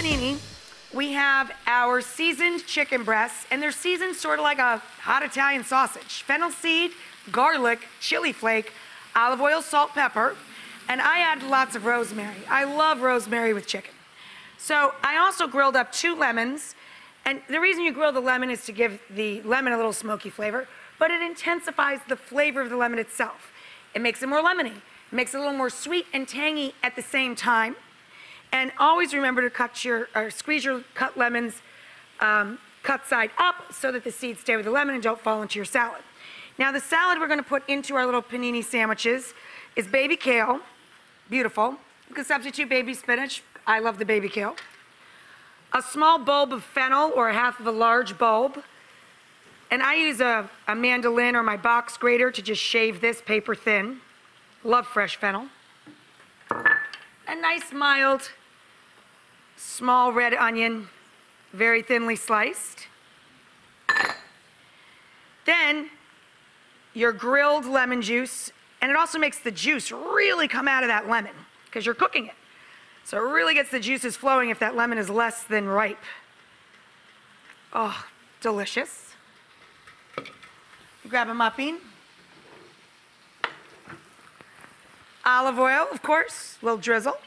panini, we have our seasoned chicken breasts, and they're seasoned sort of like a hot Italian sausage. Fennel seed, garlic, chili flake, olive oil, salt, pepper, and I add lots of rosemary. I love rosemary with chicken. So I also grilled up 2 lemons, and the reason you grill the lemon is to give the lemon a little smoky flavor, but it intensifies the flavor of the lemon itself. It makes it more lemony. It makes it a little more sweet and tangy at the same time. And always remember to squeeze your cut lemons cut side up so that the seeds stay with the lemon and don't fall into your salad. Now the salad we're going to put into our little panini sandwiches is baby kale. Beautiful. You can substitute baby spinach. I love the baby kale. A small bulb of fennel or half of a large bulb. And I use a mandolin or my box grater to just shave this paper thin. Love fresh fennel. A nice mild small red onion, very thinly sliced. Then your grilled lemon juice, and it also makes the juice really come out of that lemon because you're cooking it. So it really gets the juices flowing if that lemon is less than ripe. Oh, delicious. Grab a muffin. Olive oil, of course, a little drizzle.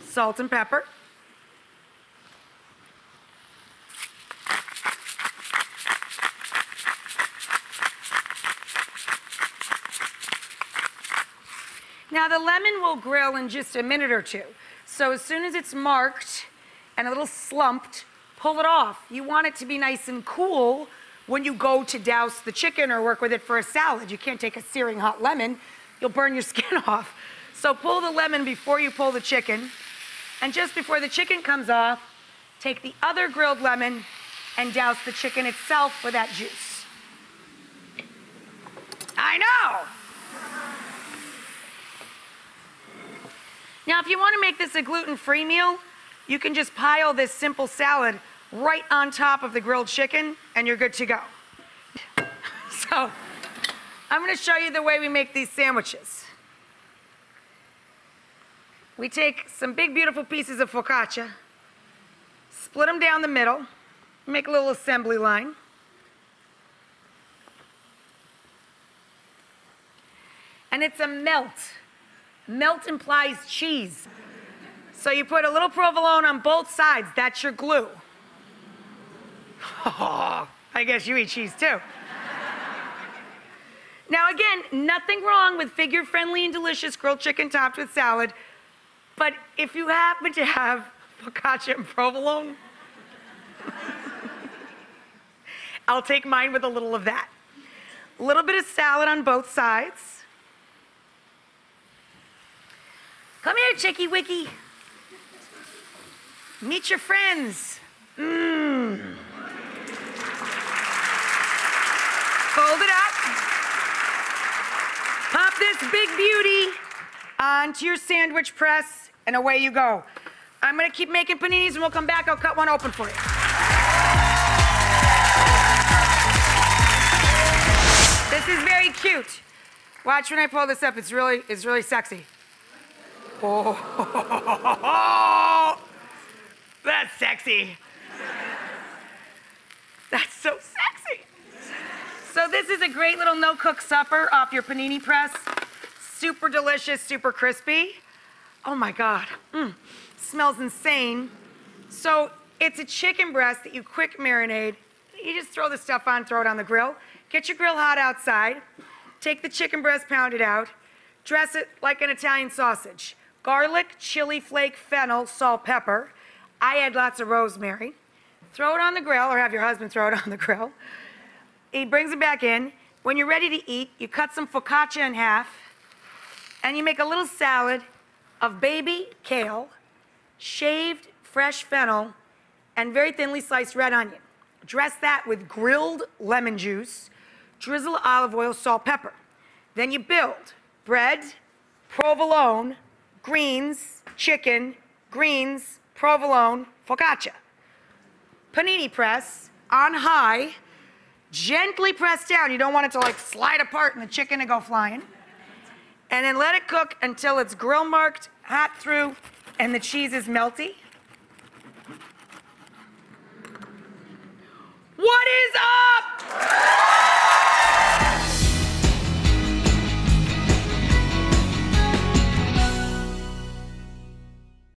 Salt and pepper. Now the lemon will grill in just a minute or two. So as soon as it's marked and a little slumped, pull it off. You want it to be nice and cool when you go to douse the chicken or work with it for a salad. You can't take a searing hot lemon. You'll burn your skin off. So pull the lemon before you pull the chicken. And just before the chicken comes off, take the other grilled lemon and douse the chicken itself with that juice. I know! Now, if you want to make this a gluten-free meal, you can just pile this simple salad right on top of the grilled chicken, and you're good to go. So, I'm going to show you the way we make these sandwiches. We take some big, beautiful pieces of focaccia, split them down the middle, make a little assembly line. And it's a melt. Melt implies cheese. So you put a little provolone on both sides. That's your glue. Oh, I guess you eat cheese too. Now again, nothing wrong with figure-friendly and delicious grilled chicken topped with salad, but if you happen to have focaccia and provolone, I'll take mine with a little of that. A little bit of salad on both sides. Come here, Chicky Wicky. Meet your friends. Fold it up. Pop this big beauty onto your sandwich press, and away you go. I'm gonna keep making paninis, and we'll come back. I'll cut one open for you. This is very cute. Watch when I pull this up. It's really sexy. Oh, that's sexy. That's so sexy. So this is a great little no-cook supper off your panini press. Super delicious, super crispy. Oh my God, smells insane. So it's a chicken breast that you quick marinate. You just throw the stuff on, throw it on the grill. Get your grill hot outside. Take the chicken breast, pound it out. Dress it like an Italian sausage. Garlic, chili flake, fennel, salt, pepper. I add lots of rosemary. Throw it on the grill, or have your husband throw it on the grill. He brings it back in. When you're ready to eat, you cut some focaccia in half, and you make a little salad of baby kale, shaved fresh fennel, and very thinly sliced red onion. Dress that with grilled lemon juice, drizzle olive oil, salt, pepper. Then you build bread, provolone, greens, chicken, greens, provolone, focaccia. Panini press on high, gently press down. You don't want it to like slide apart and the chicken to go flying. And then let it cook until it's grill marked, hot through, And the cheese is melty. What is